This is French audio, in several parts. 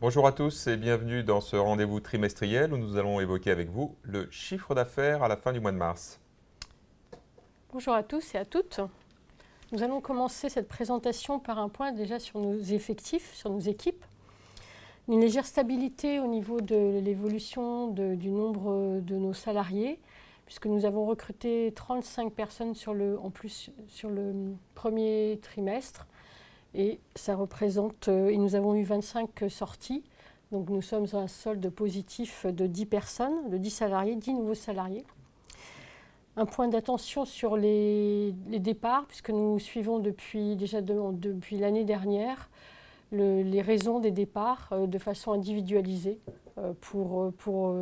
Bonjour à tous et bienvenue dans ce rendez-vous trimestriel où nous allons évoquer avec vous le chiffre d'affaires à la fin du mois de mars. Bonjour à tous et à toutes. Nous allons commencer cette présentation par un point déjà sur nos effectifs, sur nos équipes. Une légère stabilité au niveau de l'évolution du nombre de nos salariés, puisque nous avons recruté 35 personnes en plus sur le premier trimestre. Et ça représente, et nous avons eu 25 sorties. Donc nous sommes à un solde positif de 10 personnes, de 10 salariés, 10 nouveaux salariés. Un point d'attention sur les départs, puisque nous suivons depuis l'année dernière les raisons des départs de façon individualisée pour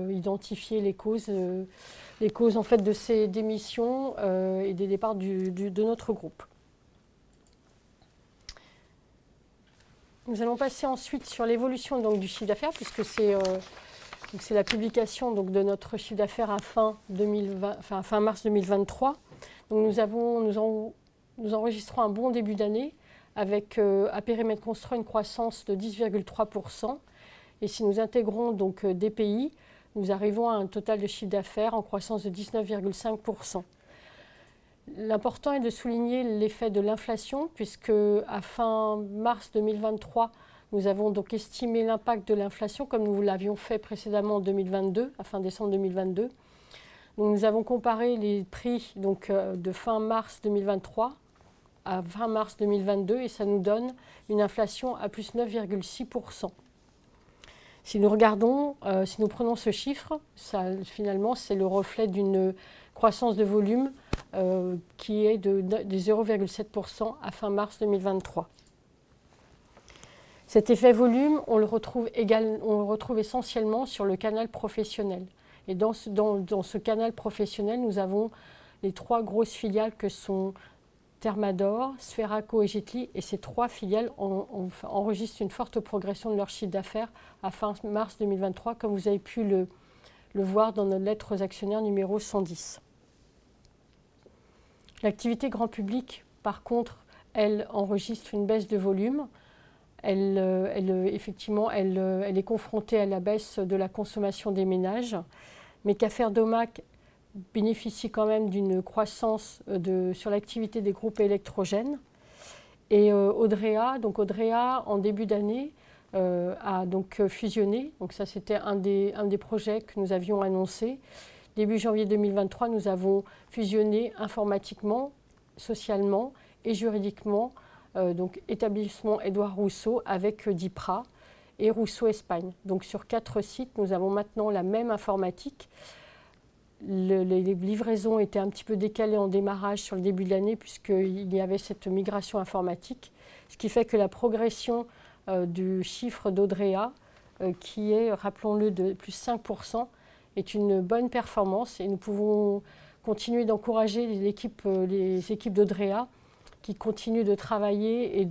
identifier les causes en fait, de ces démissions et des départs de notre groupe. Nous allons passer ensuite sur l'évolution du chiffre d'affaires, puisque c'est la publication de notre chiffre d'affaires à fin mars 2023. Donc nous enregistrons un bon début d'année avec à périmètre constant une croissance de 10,3%. Et si nous intégrons DPI, nous arrivons à un total de chiffre d'affaires en croissance de 19,5%. L'important est de souligner l'effet de l'inflation, puisque à fin mars 2023, nous avons donc estimé l'impact de l'inflation comme nous l'avions fait précédemment en 2022, à fin décembre 2022. Donc nous avons comparé les prix de fin mars 2023 à fin mars 2022 et ça nous donne une inflation à plus 9,6%. Si nous regardons, si nous prenons ce chiffre, finalement c'est le reflet d'une croissance de volume qui est de 0,7% à fin mars 2023. Cet effet volume, on le retrouve essentiellement sur le canal professionnel. Et dans ce canal professionnel, nous avons les trois grosses filiales que sont Thermador, Sferaco et Jetly. Et ces trois filiales enregistrent une forte progression de leur chiffre d'affaires à fin mars 2023, comme vous avez pu le voir dans notre lettre aux actionnaires numéro 110. L'activité grand public, par contre, elle enregistre une baisse de volume. Elle est confrontée à la baisse de la consommation des ménages. Mais Cafer Domac bénéficie quand même d'une croissance sur l'activité des groupes électrogènes. Et Audrea, en début d'année, a fusionné. Donc ça, c'était un des projets que nous avions annoncé. Début janvier 2023, nous avons fusionné informatiquement, socialement et juridiquement établissement Édouard Rousseau avec DIPRA et Rousseau Espagne. Donc sur 4 sites, nous avons maintenant la même informatique. Les livraisons étaient un petit peu décalées en démarrage sur le début de l'année puisqu'il y avait cette migration informatique, ce qui fait que la progression du chiffre d'Audrea, qui est, rappelons-le, de plus 5%, est une bonne performance et nous pouvons continuer d'encourager les équipes d'Audrea qui continuent de travailler et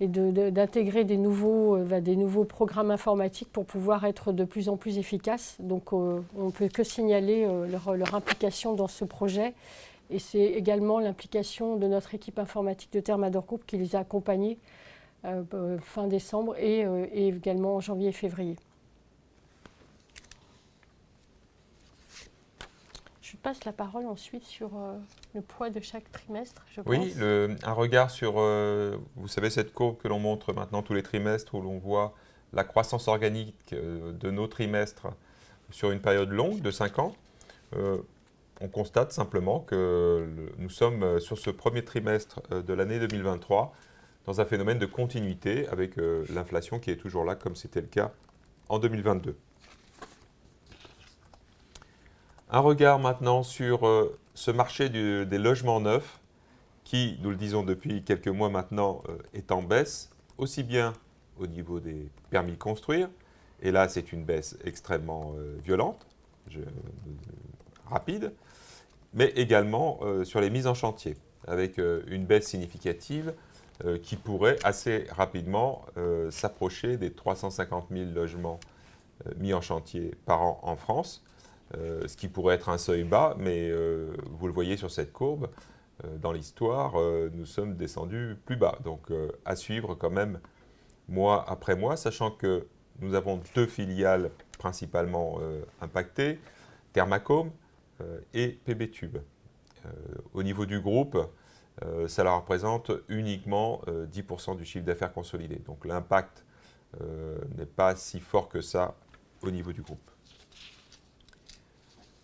d'intégrer des nouveaux programmes informatiques pour pouvoir être de plus en plus efficaces. Donc on ne peut que signaler leur implication dans ce projet. Et c'est également l'implication de notre équipe informatique de Thermador Group qui les a accompagnés fin décembre et également en janvier et février. Je passe la parole ensuite sur le poids de chaque trimestre, je pense. Oui, un regard sur, vous savez, cette courbe que l'on montre maintenant tous les trimestres où l'on voit la croissance organique de nos trimestres sur une période longue de 5 ans. On constate simplement que nous sommes sur ce premier trimestre de l'année 2023 dans un phénomène de continuité avec l'inflation qui est toujours là comme c'était le cas en 2022. Un regard maintenant sur ce marché des logements neufs qui, nous le disons depuis quelques mois maintenant, est en baisse, aussi bien au niveau des permis de construire, et là c'est une baisse extrêmement violente, rapide, mais également sur les mises en chantier, avec une baisse significative qui pourrait assez rapidement s'approcher des 350 000 logements mis en chantier par an en France. Ce qui pourrait être un seuil bas, mais vous le voyez sur cette courbe, dans l'histoire, nous sommes descendus plus bas. Donc à suivre quand même mois après mois, sachant que nous avons 2 filiales principalement impactées, Thermacome et PB Tube. Au niveau du groupe, ça leur représente uniquement 10% du chiffre d'affaires consolidé. Donc l'impact n'est pas si fort que ça au niveau du groupe.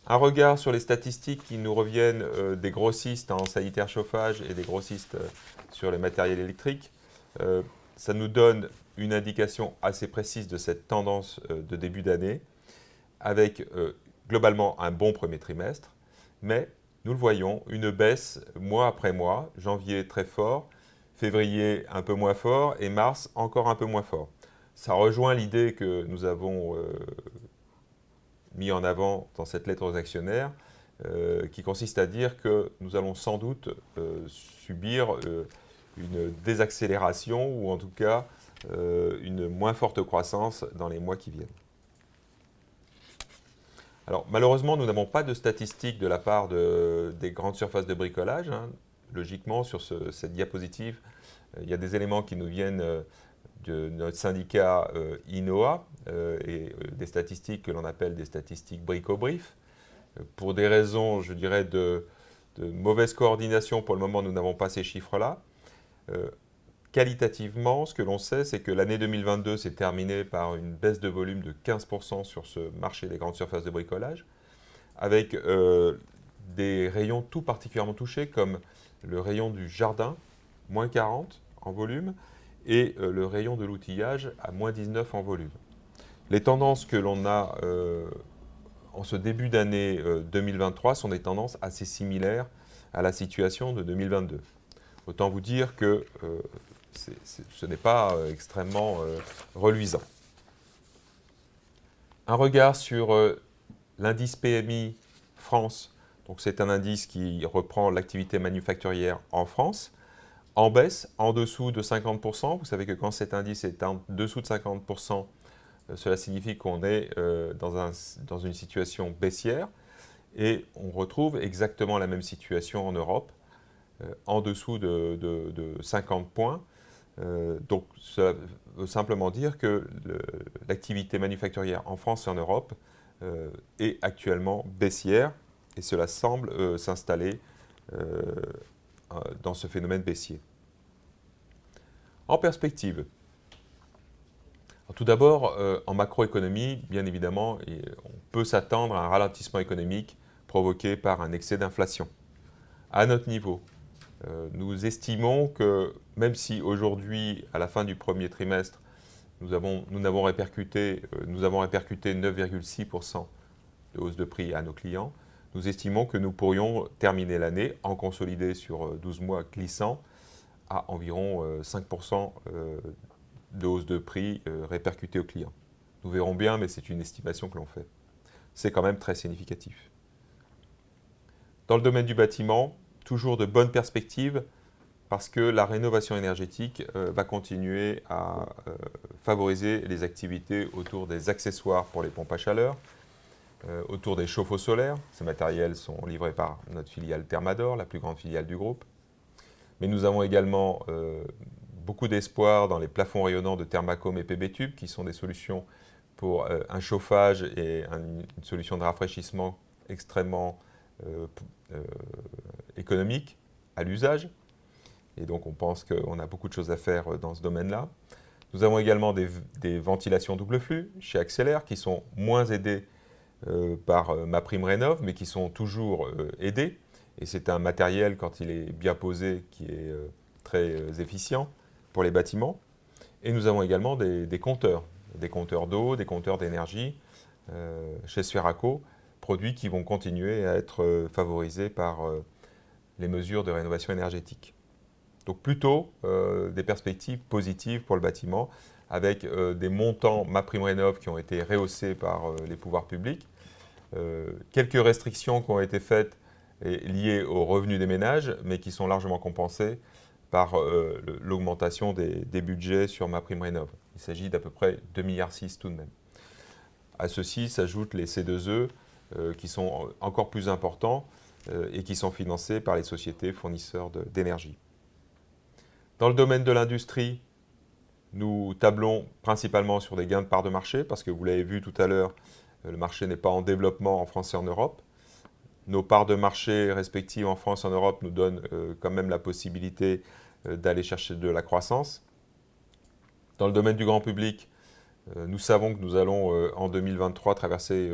Un regard sur les statistiques qui nous reviennent des grossistes en sanitaire chauffage et des grossistes sur les matériels électriques. Ça nous donne une indication assez précise de cette tendance de début d'année, avec globalement un bon premier trimestre, mais nous le voyons, une baisse mois après mois, janvier très fort, février un peu moins fort et mars encore un peu moins fort. Ça rejoint l'idée que nous avons mis en avant dans cette lettre aux actionnaires, qui consiste à dire que nous allons sans doute subir une désaccélération ou en tout cas une moins forte croissance dans les mois qui viennent. Alors malheureusement, nous n'avons pas de statistiques de la part des grandes surfaces de bricolage. Logiquement, sur cette diapositive, il y a des éléments qui nous viennent de notre syndicat INOA et des statistiques que l'on appelle des statistiques brico-brief. Pour des raisons, je dirais, de mauvaise coordination, pour le moment, nous n'avons pas ces chiffres-là. Qualitativement, ce que l'on sait, c'est que l'année 2022 s'est terminée par une baisse de volume de 15% sur ce marché des grandes surfaces de bricolage, avec des rayons tout particulièrement touchés, comme le rayon du jardin, moins 40 en volume, et le rayon de l'outillage à moins 19 en volume. Les tendances que l'on a en ce début d'année 2023 sont des tendances assez similaires à la situation de 2022. Autant vous dire que ce n'est pas extrêmement reluisant. Un regard sur l'indice PMI France. Donc c'est un indice qui reprend l'activité manufacturière en France, en baisse, en dessous de 50%. Vous savez que quand cet indice est en dessous de 50%, cela signifie qu'on est dans une situation baissière. Et on retrouve exactement la même situation en Europe, en dessous de 50 points. Donc ça veut simplement dire que l'activité manufacturière en France et en Europe est actuellement baissière et cela semble s'installer dans ce phénomène baissier. En perspective, alors, tout d'abord, en macroéconomie, bien évidemment, on peut s'attendre à un ralentissement économique provoqué par un excès d'inflation. À notre niveau, nous estimons que même si aujourd'hui, à la fin du premier trimestre, nous avons répercuté 9,6% de hausse de prix à nos clients, nous estimons que nous pourrions terminer l'année en consolidé sur 12 mois glissant à environ 5% de hausse de prix répercutée aux clients. Nous verrons bien, mais c'est une estimation que l'on fait. C'est quand même très significatif. Dans le domaine du bâtiment, toujours de bonnes perspectives parce que la rénovation énergétique va continuer à favoriser les activités autour des accessoires pour les pompes à chaleur, autour des chauffe-eau solaires. Ces matériels sont livrés par notre filiale Thermador, la plus grande filiale du groupe. Mais nous avons également beaucoup d'espoir dans les plafonds rayonnants de Thermacome et PB Tube, qui sont des solutions pour un chauffage et une solution de rafraîchissement extrêmement économique à l'usage. Et donc on pense qu'on a beaucoup de choses à faire dans ce domaine-là. Nous avons également des ventilations double flux chez Axelair qui sont moins aidées par MaPrimeRénov', mais qui sont toujours aidées. Et c'est un matériel, quand il est bien posé, qui est très efficient pour les bâtiments. Et nous avons également des compteurs d'eau, des compteurs d'énergie chez Sferaco, produits qui vont continuer à être favorisés par les mesures de rénovation énergétique. Donc plutôt des perspectives positives pour le bâtiment, avec des montants MaPrimeRénov' qui ont été rehaussés par les pouvoirs publics, quelques restrictions qui ont été faites liées aux revenus des ménages, mais qui sont largement compensées par l'augmentation des budgets sur MaPrimeRénov'. Il s'agit d'à peu près 2,6 milliards tout de même. À ceci s'ajoutent les C2E qui sont encore plus importants et qui sont financés par les sociétés fournisseurs d'énergie. Dans le domaine de l'industrie, Nous tablons principalement sur des gains de parts de marché, parce que vous l'avez vu tout à l'heure, le marché n'est pas en développement en France et en Europe. Nos parts de marché respectives en France et en Europe nous donnent quand même la possibilité d'aller chercher de la croissance. Dans le domaine du grand public, nous savons que nous allons en 2023 traverser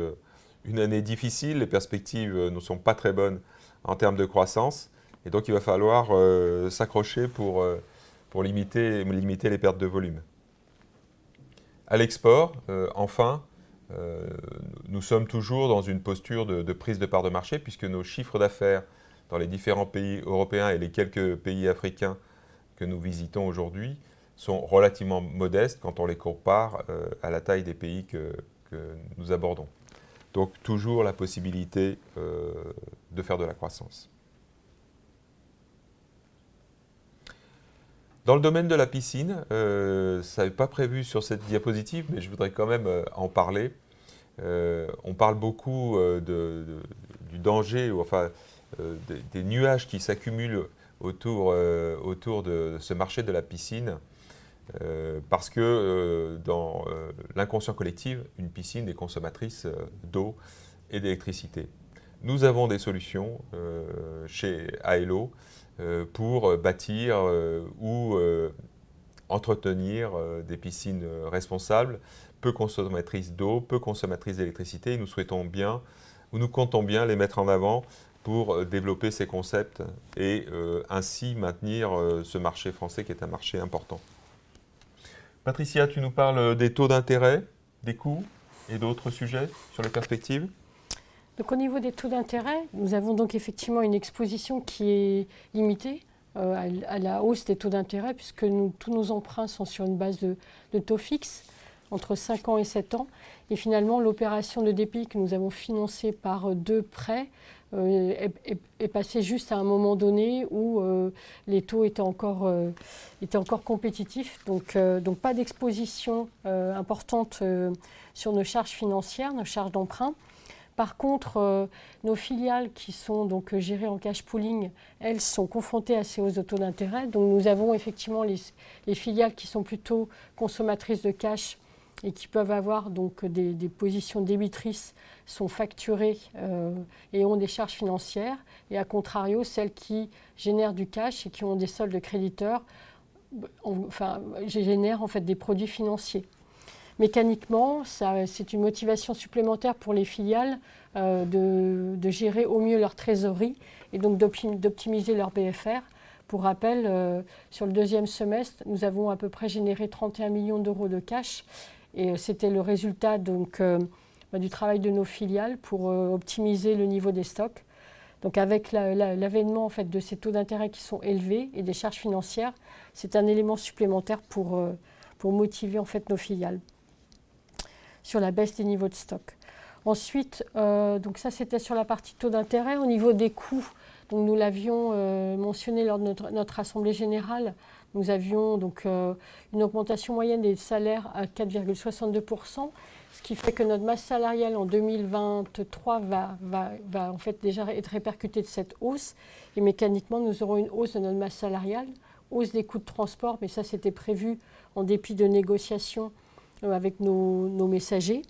une année difficile. Les perspectives ne sont pas très bonnes en termes de croissance. Et donc il va falloir s'accrocher pour limiter les pertes de volume. À l'export, enfin, nous sommes toujours dans une posture de prise de part de marché, puisque nos chiffres d'affaires dans les différents pays européens et les quelques pays africains que nous visitons aujourd'hui sont relativement modestes quand on les compare à la taille des pays que nous abordons. Donc toujours la possibilité de faire de la croissance. Dans le domaine de la piscine, ça n'est pas prévu sur cette diapositive, mais je voudrais quand même en parler. On parle beaucoup du danger, enfin des nuages qui s'accumulent autour de ce marché de la piscine, parce que dans l'inconscient collectif, une piscine est consommatrice d'eau et d'électricité. Nous avons des solutions chez Aello pour bâtir ou entretenir des piscines responsables, peu consommatrices d'eau, peu consommatrices d'électricité. Nous comptons bien les mettre en avant pour développer ces concepts et ainsi maintenir ce marché français qui est un marché important. Patricia, tu nous parles des taux d'intérêt, des coûts et d'autres sujets sur les perspectives. Donc au niveau des taux d'intérêt, nous avons donc effectivement une exposition qui est limitée à la hausse des taux d'intérêt, puisque tous nos emprunts sont sur une base de taux fixe, entre 5 ans et 7 ans. Et finalement, l'opération de dépit que nous avons financée par 2 prêts est passée juste à un moment donné où les taux étaient encore compétitifs. Donc pas d'exposition importante sur nos charges financières, nos charges d'emprunt. Par contre, nos filiales qui sont donc gérées en cash pooling, elles sont confrontées à ces hausses de taux d'intérêt. Donc nous avons effectivement les filiales qui sont plutôt consommatrices de cash et qui peuvent avoir donc des positions débitrices, sont facturées et ont des charges financières. Et à contrario, celles qui génèrent du cash et qui ont des soldes créditeurs, génèrent en fait des produits financiers. Mécaniquement, c'est une motivation supplémentaire pour les filiales de gérer au mieux leur trésorerie et donc d'optimiser leur BFR. Pour rappel, sur le deuxième semestre, nous avons à peu près généré 31 millions d'euros de cash et c'était le résultat donc, du travail de nos filiales pour optimiser le niveau des stocks. Donc avec l'avènement en fait, de ces taux d'intérêt qui sont élevés et des charges financières, c'est un élément supplémentaire pour motiver en fait, nos filiales sur la baisse des niveaux de stock. Ensuite, donc ça c'était sur la partie taux d'intérêt. Au niveau des coûts, donc nous l'avions mentionné lors de notre assemblée générale, nous avions donc une augmentation moyenne des salaires à 4,62%, ce qui fait que notre masse salariale en 2023 va en fait déjà être répercutée de cette hausse. Et mécaniquement, nous aurons une hausse de notre masse salariale, hausse des coûts de transport, mais ça c'était prévu en dépit de négociations avec nos messagers,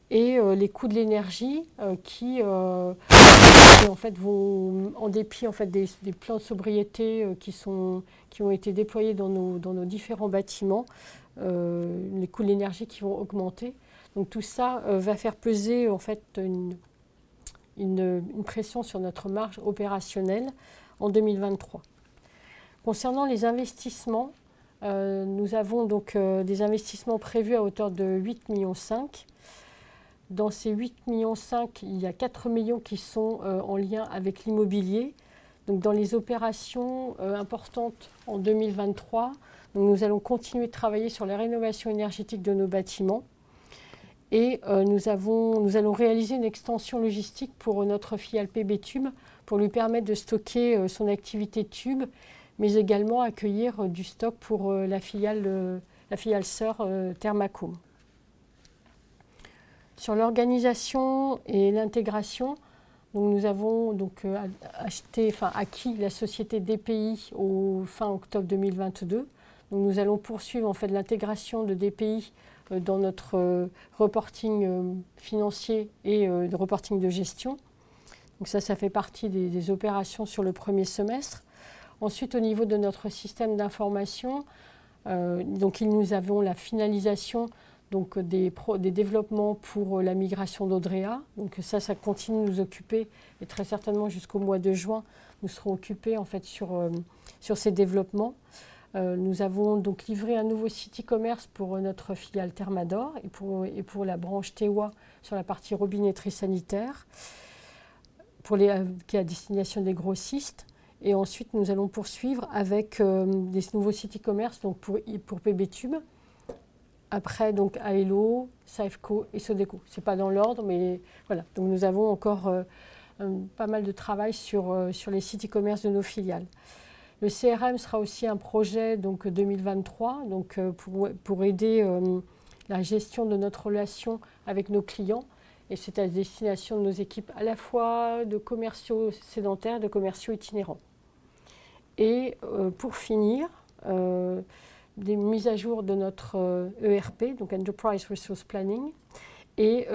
et les coûts de l'énergie qui en fait vont, en dépit en fait, des plans de sobriété qui ont été déployés dans nos différents bâtiments, les coûts de l'énergie qui vont augmenter. Donc tout ça va faire peser en fait une pression sur notre marge opérationnelle en 2023. Concernant les investissements, nous avons donc des investissements prévus à hauteur de 8,5 millions. Dans ces 8,5 millions, il y a 4 millions qui sont en lien avec l'immobilier. Donc dans les opérations importantes en 2023, donc nous allons continuer de travailler sur la rénovation énergétique de nos bâtiments. Et nous allons réaliser une extension logistique pour notre filiale PB Tube pour lui permettre de stocker son activité tube, mais également accueillir du stock pour la filiale sœur Thermacome. Sur l'organisation et l'intégration, nous avons donc acquis la société DPI au fin octobre 2022. Donc, nous allons poursuivre en fait l'intégration de DPI dans notre reporting financier et de reporting de gestion. Donc ça fait partie des opérations sur le premier semestre. Ensuite, au niveau de notre système d'information, donc nous avons la finalisation donc des développements pour la migration d'Odrea. Donc ça continue de nous occuper et très certainement jusqu'au mois de juin, nous serons occupés en fait sur ces développements. Nous avons donc livré un nouveau site e-commerce pour notre filiale Thermador et pour la branche TEWA sur la partie robinetterie sanitaire, qui est à destination des grossistes. Et ensuite, nous allons poursuivre avec des nouveaux sites e-commerce donc pour PBTube. Après, donc Aelo, Safeco et Sodeco. Ce n'est pas dans l'ordre, mais voilà. Donc nous avons encore pas mal de travail sur les sites e-commerce de nos filiales. Le CRM sera aussi un projet donc 2023 donc, pour aider la gestion de notre relation avec nos clients. Et c'est à destination de nos équipes à la fois de commerciaux sédentaires et de commerciaux itinérants. Et pour finir, des mises à jour de notre ERP, donc Enterprise Resource Planning, et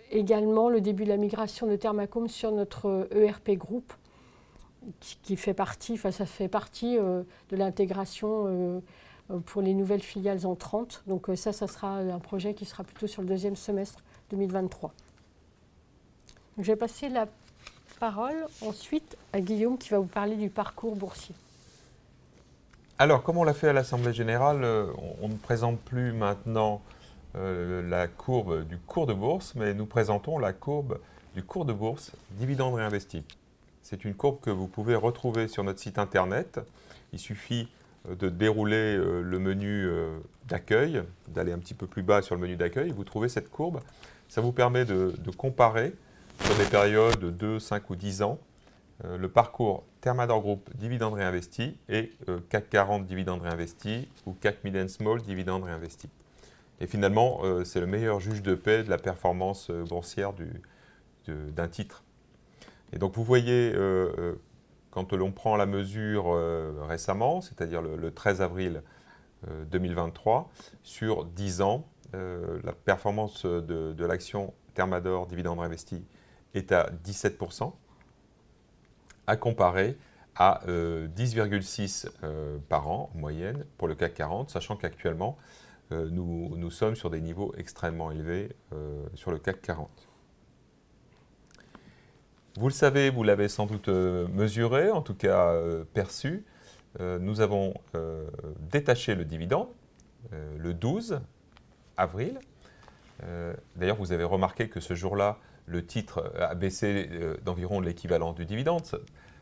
également le début de la migration de Thermacom sur notre ERP Group, qui fait partie, ça fait partie de l'intégration pour les nouvelles filiales entrantes. Donc ça sera un projet qui sera plutôt sur le deuxième semestre 2023. Donc, je vais passer la parole ensuite à Guillaume qui va vous parler du parcours boursier. Alors, comme on l'a fait à l'Assemblée Générale, on ne présente plus maintenant la courbe du cours de bourse, mais nous présentons la courbe du cours de bourse dividende réinvesti. C'est une courbe que vous pouvez retrouver sur notre site internet. Il suffit de dérouler le menu d'accueil, d'aller un petit peu plus bas sur le menu d'accueil, vous trouvez cette courbe. Ça vous permet de comparer sur des périodes de 2, 5 ou 10 ans le parcours Thermador Group dividende réinvesti et CAC 40 dividende réinvesti ou CAC Mid & Small dividende réinvesti. Et finalement, c'est le meilleur juge de paix de la performance boursière d'un titre. Et donc vous voyez, quand l'on prend la mesure récemment, c'est-à-dire le 13 avril 2023, sur 10 ans, la performance de l'action Thermador dividende réinvesti est à 17%, à comparer à 10,6 par an en moyenne pour le CAC 40, sachant qu'actuellement, nous sommes sur des niveaux extrêmement élevés sur le CAC 40. Vous le savez, vous l'avez sans doute mesuré, en tout cas perçu. Nous avons détaché le dividende le 12 avril. D'ailleurs, vous avez remarqué que ce jour-là, le titre a baissé d'environ l'équivalent du dividende.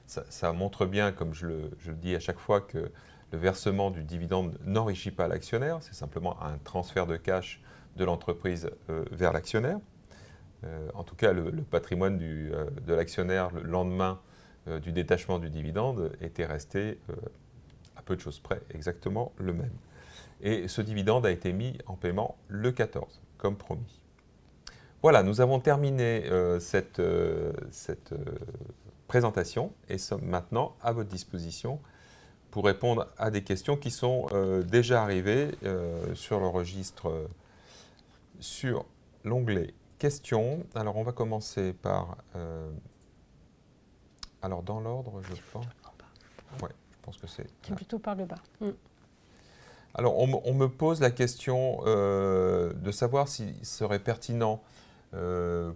Ça montre bien, comme je le dis à chaque fois, que le versement du dividende n'enrichit pas l'actionnaire. C'est simplement un transfert de cash de l'entreprise vers l'actionnaire. En tout cas, le patrimoine de l'actionnaire le lendemain du détachement du dividende était resté à peu de choses près exactement le même. Et ce dividende a été mis en paiement le 14, comme promis. Voilà, nous avons terminé cette présentation et sommes maintenant à votre disposition pour répondre à des questions qui sont déjà arrivées sur le registre, sur l'onglet questions. Alors, on va commencer par... alors, dans l'ordre, je pense... Ouais, je pense que c'est... C'est plutôt par le bas. Alors, on me pose la question de savoir s'il serait pertinent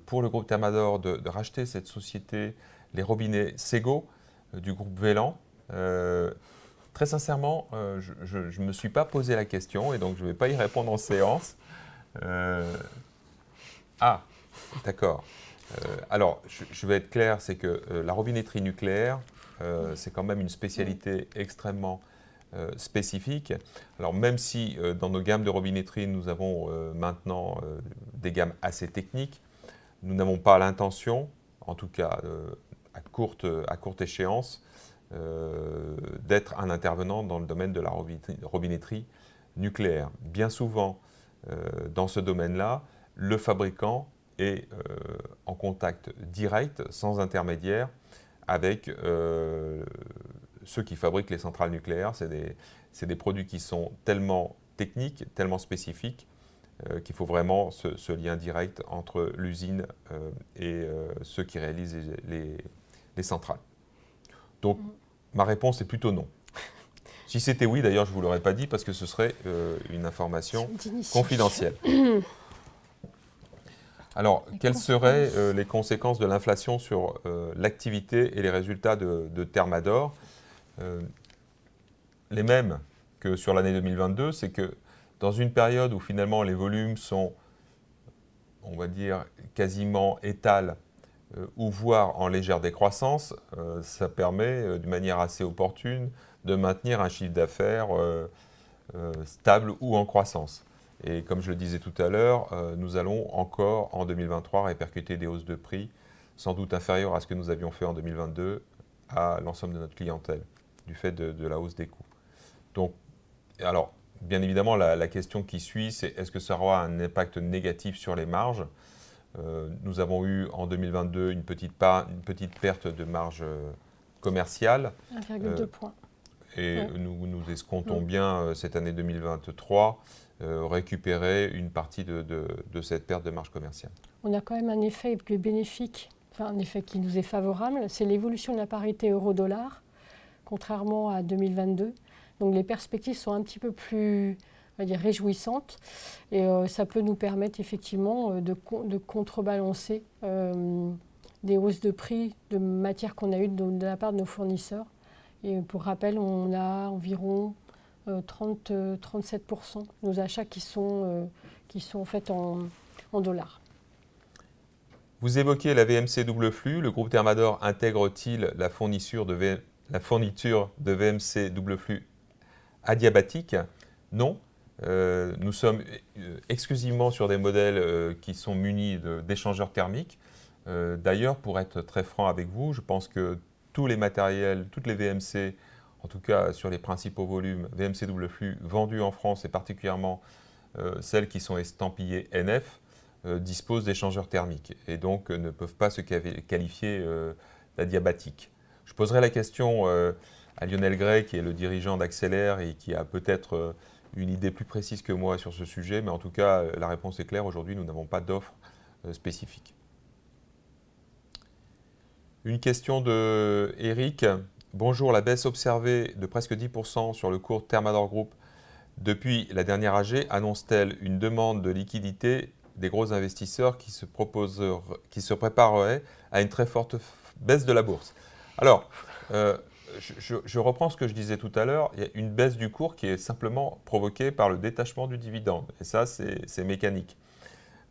pour le groupe Thermador de racheter cette société, les robinets Sego, du groupe Vélan. Très sincèrement, je ne me suis pas posé la question et donc je ne vais pas y répondre en séance. Ah, d'accord. Alors, je vais être clair, c'est que la robinetterie nucléaire, c'est quand même une spécialité extrêmement spécifique. Alors, même si dans nos gammes de robinetterie, nous avons maintenant des gammes assez techniques, nous n'avons pas l'intention, en tout cas à courte échéance, d'être un intervenant dans le domaine de la robinetterie nucléaire. Bien souvent, dans ce domaine-là, le fabricant est en contact direct, sans intermédiaire, avec ceux qui fabriquent les centrales nucléaires. C'est des produits qui sont tellement techniques, tellement spécifiques, qu'il faut vraiment ce lien direct entre l'usine et ceux qui réalisent les centrales. Donc, ma réponse est plutôt non. Si c'était oui, d'ailleurs, je ne vous l'aurais pas dit parce que ce serait une information confidentielle. Alors, quelles seraient les conséquences de l'inflation sur l'activité et les résultats de Thermador? Les mêmes que sur l'année 2022, c'est que dans une période où finalement les volumes sont, on va dire, quasiment étals ou voire en légère décroissance, ça permet d'une manière assez opportune de maintenir un chiffre d'affaires stable ou en croissance. Et comme je le disais tout à l'heure, nous allons encore en 2023 répercuter des hausses de prix sans doute inférieures à ce que nous avions fait en 2022 à l'ensemble de notre clientèle, du fait de la hausse des coûts. Donc, alors, bien évidemment, la question qui suit, c'est est-ce que ça aura un impact négatif sur les marges? Nous avons eu en 2022 une petite perte de marge commerciale. 1,2 points. Et nous escomptons bien cette année 2023 récupérer une partie de cette perte de marge commerciale. On a quand même un effet bénéfique, enfin un effet qui nous est favorable, c'est l'évolution de la parité euro-dollar, contrairement à 2022. Donc les perspectives sont un petit peu plus, on va dire, réjouissantes et ça peut nous permettre effectivement de contrebalancer des hausses de prix de matières qu'on a eues de la part de nos fournisseurs. Et pour rappel, on a environ 37% de nos achats qui sont faits en dollars. Vous évoquez la VMC double flux. Le groupe Thermador intègre-t-il la fourniture de VMC double flux adiabatique? Non. Nous sommes exclusivement sur des modèles qui sont munis d'échangeurs thermiques. D'ailleurs, pour être très franc avec vous, je pense que tous les matériels, toutes les VMC, en tout cas sur les principaux volumes VMC double flux vendus en France et particulièrement celles qui sont estampillées NF, disposent d'échangeurs thermiques et donc ne peuvent pas se qualifier d'adiabatiques. Je poserai la question à Lionel Gray, qui est le dirigeant d'Accélère et qui a peut-être une idée plus précise que moi sur ce sujet, mais en tout cas, la réponse est claire. Aujourd'hui, nous n'avons pas d'offre spécifique. Une question de Eric. Bonjour, la baisse observée de presque 10% sur le cours Thermador Group depuis la dernière AG annonce-t-elle une demande de liquidité des gros investisseurs qui se prépareraient à une très forte baisse de la bourse? Alors, je reprends ce que je disais tout à l'heure. Il y a une baisse du cours qui est simplement provoquée par le détachement du dividende. Et ça, c'est mécanique.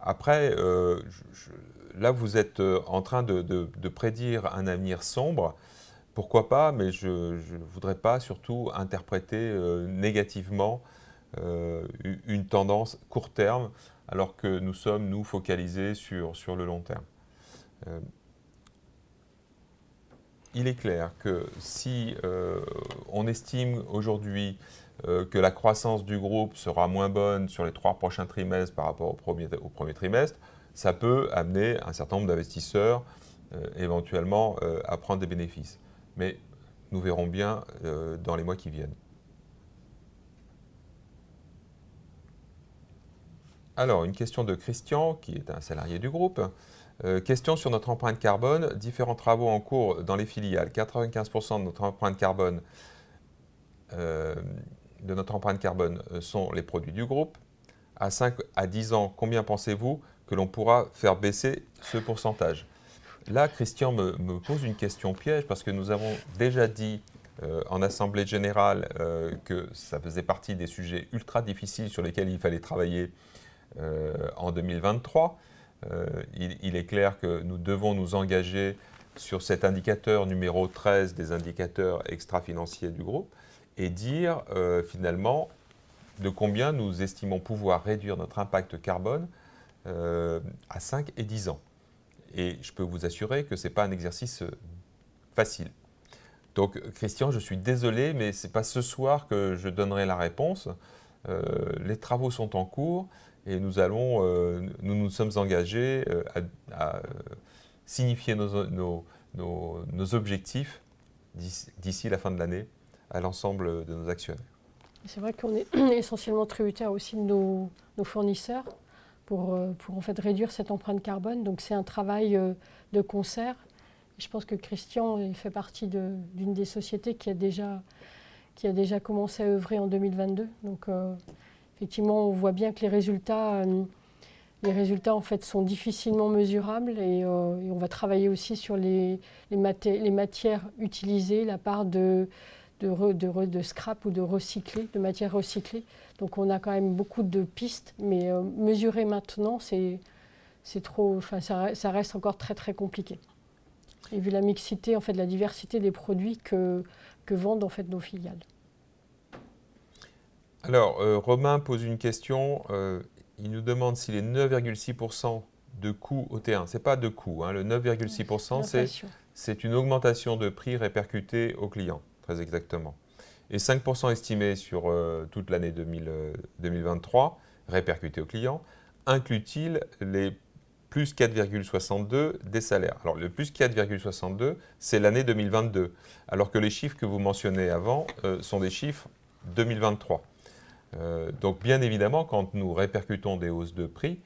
Après, là, vous êtes en train de prédire un avenir sombre. Pourquoi pas, mais je ne voudrais pas surtout interpréter négativement une tendance court terme, alors que nous sommes, nous, focalisés sur le long terme. Il est clair que si on estime aujourd'hui que la croissance du groupe sera moins bonne sur les 3 prochains trimestres par rapport au premier trimestre, ça peut amener un certain nombre d'investisseurs éventuellement à prendre des bénéfices. Mais nous verrons bien dans les mois qui viennent. Alors, une question de Christian, qui est un salarié du groupe. Question sur notre empreinte carbone. Différents travaux en cours dans les filiales. 95% de notre empreinte carbone sont les produits du groupe. À 5 à 10 ans, combien pensez-vous que l'on pourra faire baisser ce pourcentage? Là, Christian me pose une question piège parce que nous avons déjà dit en Assemblée Générale que ça faisait partie des sujets ultra difficiles sur lesquels il fallait travailler en 2023. Il est clair que nous devons nous engager sur cet indicateur numéro 13 des indicateurs extra-financiers du groupe et dire finalement de combien nous estimons pouvoir réduire notre impact carbone à 5 et 10 ans. Et je peux vous assurer que ce n'est pas un exercice facile. Donc Christian, je suis désolé, mais ce n'est pas ce soir que je donnerai la réponse. Les travaux sont en cours et nous nous sommes engagés à signifier nos objectifs d'ici la fin de l'année à l'ensemble de nos actionnaires. C'est vrai qu'on est essentiellement tributaire aussi de nos fournisseurs pour en fait réduire cette empreinte carbone. Donc c'est un travail de concert. Je pense que Christian il fait partie d'une des sociétés qui a déjà commencé à œuvrer en 2022. Donc effectivement, on voit bien que les résultats en fait sont difficilement mesurables et on va travailler aussi sur les matières utilisées, la part de scrap ou de recyclé, de matières recyclées. Donc on a quand même beaucoup de pistes, mais mesurer maintenant, c'est trop, enfin, ça reste encore très très compliqué. Et vu la mixité, en fait, la diversité des produits que vendent en fait nos filiales. Alors, Romain pose une question. Il nous demande si les 9,6% de coût au T1, ce n'est pas de coût, hein, le 9,6%, c'est une augmentation de prix répercutée aux clients, très exactement. Et 5% estimé sur toute l'année 2023, répercuté aux clients, inclut-il les plus 4,62 des salaires? Alors, le plus 4,62, c'est l'année 2022, alors que les chiffres que vous mentionnez avant sont des chiffres 2023. Donc, bien évidemment, quand nous répercutons des hausses de prix,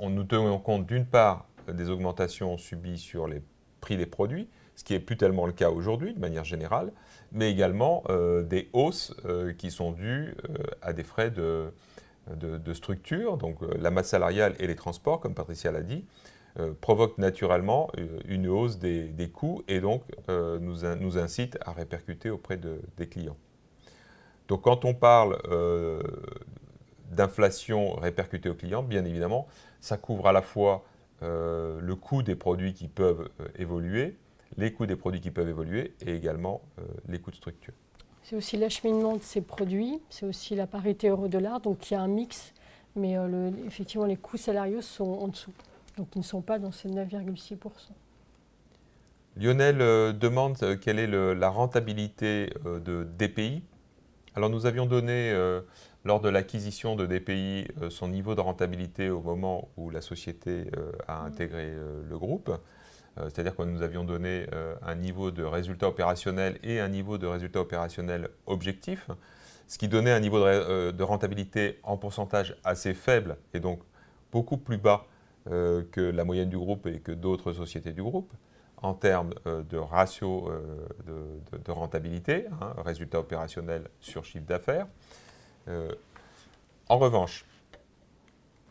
nous tenons compte d'une part des augmentations subies sur les prix des produits, ce qui n'est plus tellement le cas aujourd'hui de manière générale, mais également des hausses qui sont dues à des frais de structure. Donc la masse salariale et les transports, comme Patricia l'a dit, provoquent naturellement une hausse des coûts et donc nous incitent à répercuter auprès des clients. Donc quand on parle d'inflation répercutée aux clients, bien évidemment, ça couvre à la fois le coût des produits qui peuvent évoluer, les coûts des produits qui peuvent évoluer et également les coûts de structure. C'est aussi l'acheminement de ces produits, c'est aussi la parité euro-dollar, donc il y a un mix, mais effectivement les coûts salariaux sont en dessous, donc ils ne sont pas dans ces 9,6%. Lionel demande quelle est la rentabilité de DPI. Alors nous avions donné lors de l'acquisition de DPI son niveau de rentabilité au moment où la société a intégré le groupe. C'est-à-dire que nous avions donné un niveau de résultat opérationnel et un niveau de résultat opérationnel objectif, ce qui donnait un niveau de rentabilité en pourcentage assez faible et donc beaucoup plus bas que la moyenne du groupe et que d'autres sociétés du groupe en termes de ratio de rentabilité, hein, résultat opérationnel sur chiffre d'affaires. En revanche,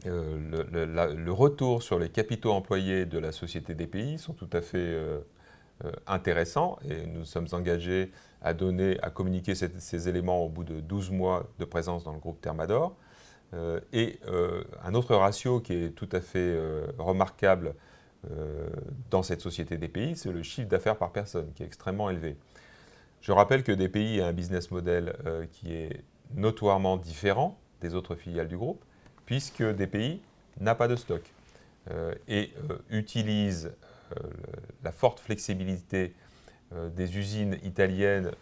le retour sur les capitaux employés de la société DPI sont tout à fait intéressants et nous sommes engagés à communiquer ces éléments au bout de 12 mois de présence dans le groupe Thermador. Et un autre ratio qui est tout à fait remarquable dans cette société DPI, c'est le chiffre d'affaires par personne qui est extrêmement élevé. Je rappelle que DPI a un business model qui est notoirement différent des autres filiales du groupe, puisque DPI n'a pas de stock et utilise la forte flexibilité des usines italiennes,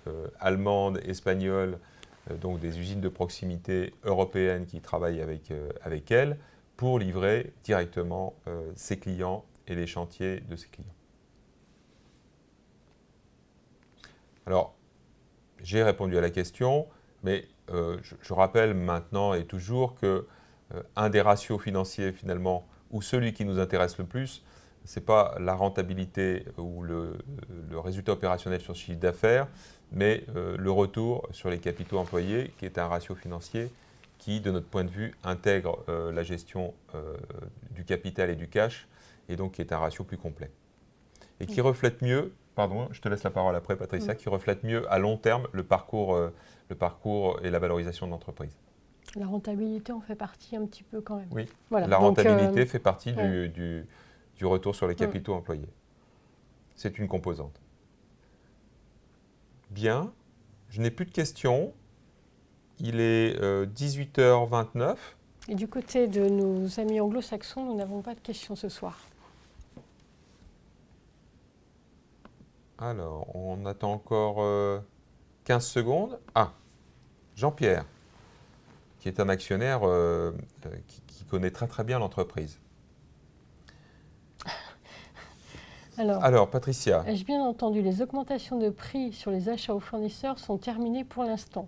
allemandes, espagnoles, donc des usines de proximité européennes qui travaillent avec elles pour livrer directement ses clients et les chantiers de ses clients. Alors, j'ai répondu à la question, mais je rappelle maintenant et toujours que un des ratios financiers finalement, ou celui qui nous intéresse le plus, ce n'est pas la rentabilité ou le résultat opérationnel sur le chiffre d'affaires, mais le retour sur les capitaux employés, qui est un ratio financier qui, de notre point de vue, intègre la gestion du capital et du cash, et donc qui est un ratio plus complet. Et qui reflète mieux, pardon, je te laisse la parole après Patricia, qui reflète mieux à long terme le parcours et la valorisation de l'entreprise. La rentabilité en fait partie un petit peu quand même. Oui, voilà. La rentabilité fait partie ouais. du retour sur les capitaux employés. C'est une composante. Bien, je n'ai plus de questions. Il est 18h29. Et du côté de nos amis anglo-saxons, nous n'avons pas de questions ce soir. Alors, on attend encore 15 secondes. Ah, Jean-Pierre, qui est un actionnaire qui connaît très très bien l'entreprise. Alors, Patricia. Ai-je bien entendu, les augmentations de prix sur les achats aux fournisseurs sont terminées pour l'instant.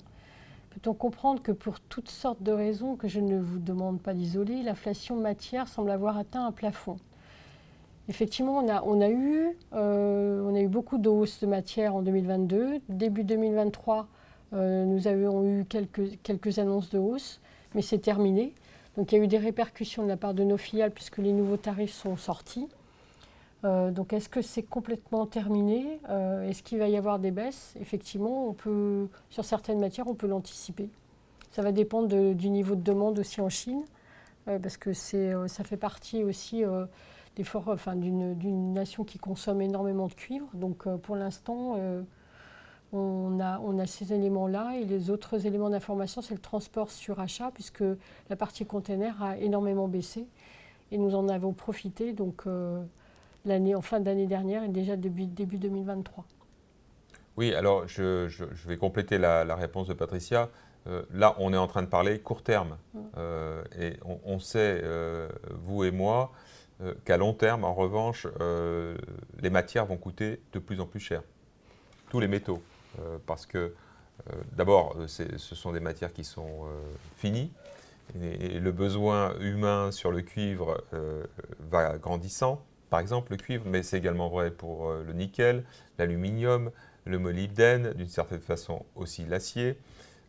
Peut-on comprendre que pour toutes sortes de raisons que je ne vous demande pas d'isoler, l'inflation matière semble avoir atteint un plafond? Effectivement, on a eu beaucoup de hausses de matière en 2022. Début 2023, nous avons eu quelques annonces de hausse, mais c'est terminé. Donc il y a eu des répercussions de la part de nos filiales puisque les nouveaux tarifs sont sortis. Donc est-ce que c'est complètement terminé? Est-ce qu'il va y avoir des baisses? Effectivement, sur certaines matières, on peut l'anticiper. Ça va dépendre du niveau de demande aussi en Chine, parce que ça fait partie aussi d'une nation qui consomme énormément de cuivre. Donc pour l'instant, on a ces éléments-là. Et les autres éléments d'information, c'est le transport sur achat, puisque la partie container a énormément baissé. Et nous en avons profité. Donc, en fin d'année dernière et déjà début 2023. Oui, alors je vais compléter la réponse de Patricia. Là, on est en train de parler court terme. Et on sait, vous et moi, qu'à long terme, en revanche, les matières vont coûter de plus en plus cher. Tous les métaux. Parce que, d'abord, ce sont des matières qui sont finies. Et le besoin humain sur le cuivre va grandissant. Par exemple, le cuivre, mais c'est également vrai pour le nickel, l'aluminium, le molybdène, d'une certaine façon aussi l'acier.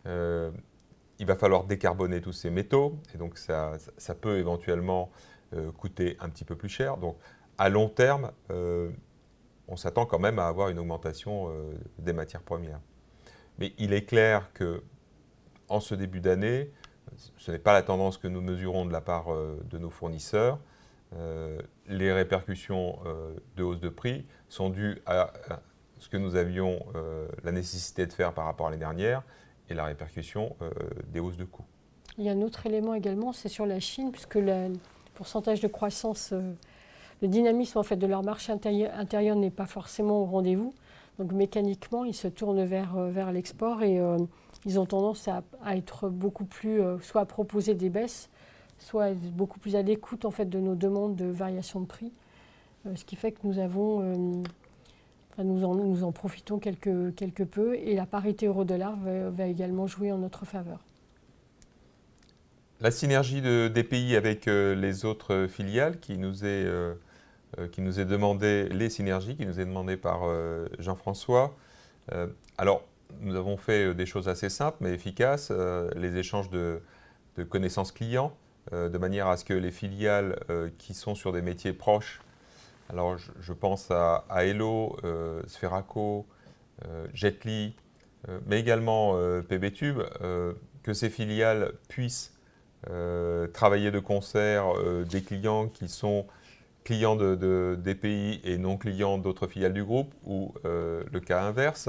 Il va falloir décarboner tous ces métaux, et donc ça peut éventuellement coûter un petit peu plus cher. Donc, à long terme, on s'attend quand même à avoir une augmentation des matières premières. Mais il est clair que, en ce début d'année, ce n'est pas la tendance que nous mesurons de la part de nos fournisseurs. Les répercussions de hausse de prix sont dues à ce que nous avions la nécessité de faire par rapport à l'année dernière et la répercussion des hausses de coûts. Il y a un autre élément également, c'est sur la Chine, puisque le pourcentage de croissance, le dynamisme en fait, de leur marché intérieur n'est pas forcément au rendez-vous. Donc mécaniquement, ils se tournent vers l'export et ils ont tendance à être beaucoup plus, soit à proposer des baisses, soit à être beaucoup plus à l'écoute en fait, de nos demandes de variation de prix. Ce qui fait que nous en profitons quelque peu et la parité euro-dollar va également jouer en notre faveur. La synergie des pays avec les autres filiales qui nous est demandée, les synergies qui nous est demandées par Jean-François. Alors, nous avons fait des choses assez simples mais efficaces, les échanges de connaissances clients, de manière à ce que les filiales qui sont sur des métiers proches, alors je pense à Hello, Sferaco, Jetly, mais également PBTube, que ces filiales puissent travailler de concert des clients qui sont clients des pays et non clients d'autres filiales du groupe, ou le cas inverse.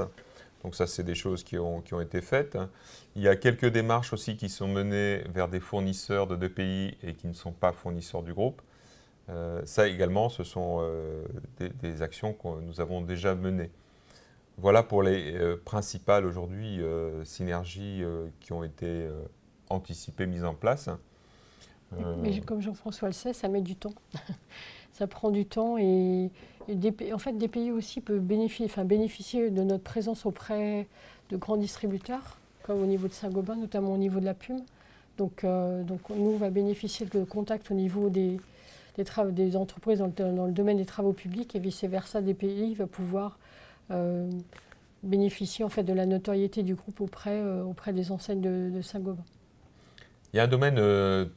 Donc ça, c'est des choses qui ont été faites. Il y a quelques démarches aussi qui sont menées vers des fournisseurs de deux pays et qui ne sont pas fournisseurs du groupe. Ça également, ce sont des actions que nous avons déjà menées. Voilà pour les principales aujourd'hui synergies qui ont été anticipées, mises en place. Mais comme Jean-François le sait, ça met du temps. Ça prend du temps et en fait, des pays aussi peuvent bénéficier de notre présence auprès de grands distributeurs, comme au niveau de Saint-Gobain, notamment au niveau de la Plume. Donc nous, on va bénéficier de contact au niveau des entreprises dans le domaine des travaux publics et vice-versa, des pays vont pouvoir bénéficier en fait, de la notoriété du groupe auprès des enseignes de Saint-Gobain. Il y a un domaine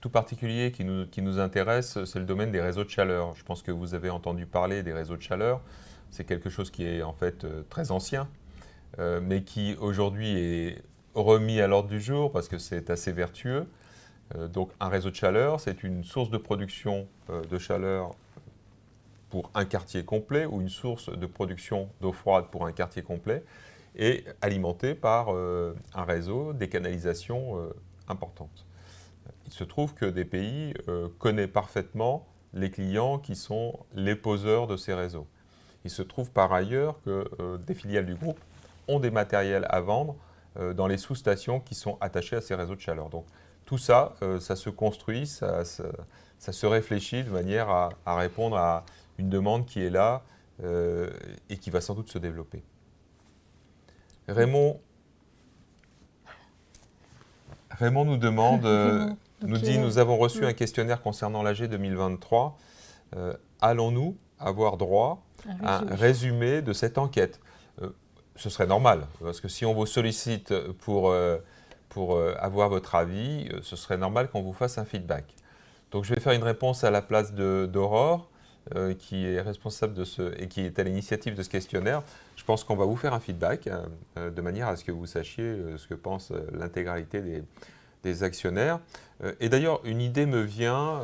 tout particulier qui nous intéresse, c'est le domaine des réseaux de chaleur. Je pense que vous avez entendu parler des réseaux de chaleur. C'est quelque chose qui est en fait très ancien, mais qui aujourd'hui est remis à l'ordre du jour parce que c'est assez vertueux. Donc un réseau de chaleur, c'est une source de production de chaleur pour un quartier complet ou une source de production d'eau froide pour un quartier complet et alimentée par un réseau, des canalisations importantes. Il se trouve que des pays connaissent parfaitement les clients qui sont les poseurs de ces réseaux. Il se trouve par ailleurs que des filiales du groupe ont des matériels à vendre dans les sous-stations qui sont attachées à ces réseaux de chaleur. Donc tout ça, ça se construit, ça se réfléchit de manière à répondre à une demande qui est là et qui va sans doute se développer. Raymond nous demande, nous dit, nous avons reçu un questionnaire concernant l'AG 2023. Allons-nous avoir droit à un résumé de cette enquête? Ce serait normal, parce que si on vous sollicite pour avoir votre avis, ce serait normal qu'on vous fasse un feedback. Donc je vais faire une réponse à la place d'Aurore, qui est responsable et qui est à l'initiative de ce questionnaire. Je pense qu'on va vous faire un feedback de manière à ce que vous sachiez ce que pense l'intégralité des actionnaires. Et d'ailleurs, une idée me vient,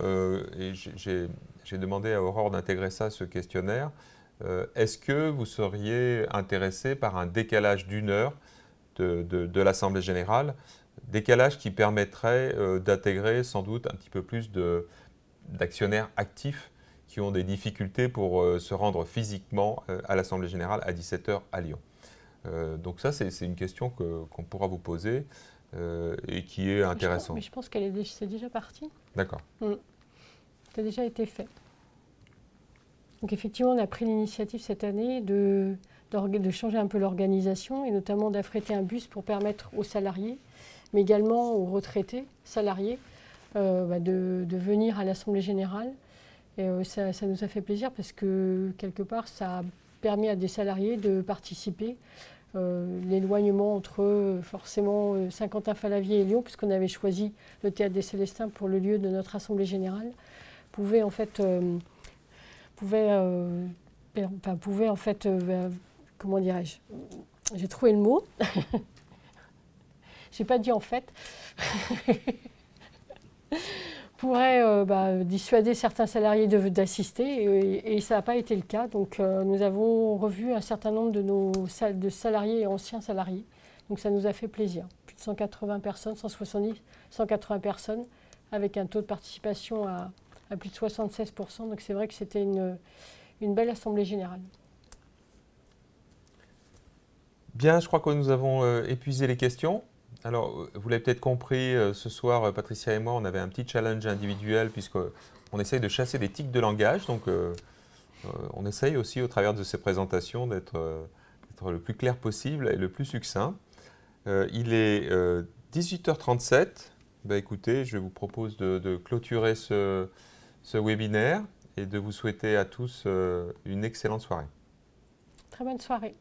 et j'ai demandé à Aurore d'intégrer ça à ce questionnaire. Est-ce que vous seriez intéressé par un décalage d'1 heure de l'Assemblée générale, décalage qui permettrait d'intégrer sans doute un petit peu plus d'actionnaires actifs qui ont des difficultés pour se rendre physiquement à l'Assemblée générale à 17 h à Lyon. Donc ça, c'est une question qu'on pourra vous poser et qui est intéressante. Mais je pense qu'elle c'est déjà parti. D'accord. Ça a déjà été fait. Donc effectivement, on a pris l'initiative cette année de changer un peu l'organisation et notamment d'affréter un bus pour permettre aux salariés, mais également aux retraités salariés, de venir à l'Assemblée générale. Et ça nous a fait plaisir parce que quelque part, ça a permis à des salariés de participer. L'éloignement entre forcément Saint-Quentin-Fallavier et Lyon, puisqu'on avait choisi le Théâtre des Célestins pour le lieu de notre Assemblée générale, pouvait en fait, comment dirais-je, j'ai trouvé le mot, j'ai pas dit en fait, pourrait dissuader certains salariés d'assister et ça n'a pas été le cas. Donc nous avons revu un certain nombre de salariés et anciens salariés. Donc ça nous a fait plaisir. Plus de 180 personnes, 170, 180 personnes avec un taux de participation à plus de 76%. Donc c'est vrai que c'était une belle assemblée générale. Bien, je crois que nous avons épuisé les questions. Alors, vous l'avez peut-être compris, ce soir, Patricia et moi, on avait un petit challenge individuel puisqu'on essaye de chasser des tics de langage. Donc, on essaye aussi, au travers de ces présentations, d'être le plus clair possible et le plus succinct. Il est 18h37. Écoutez, je vous propose de clôturer ce webinaire et de vous souhaiter à tous une excellente soirée. Très bonne soirée.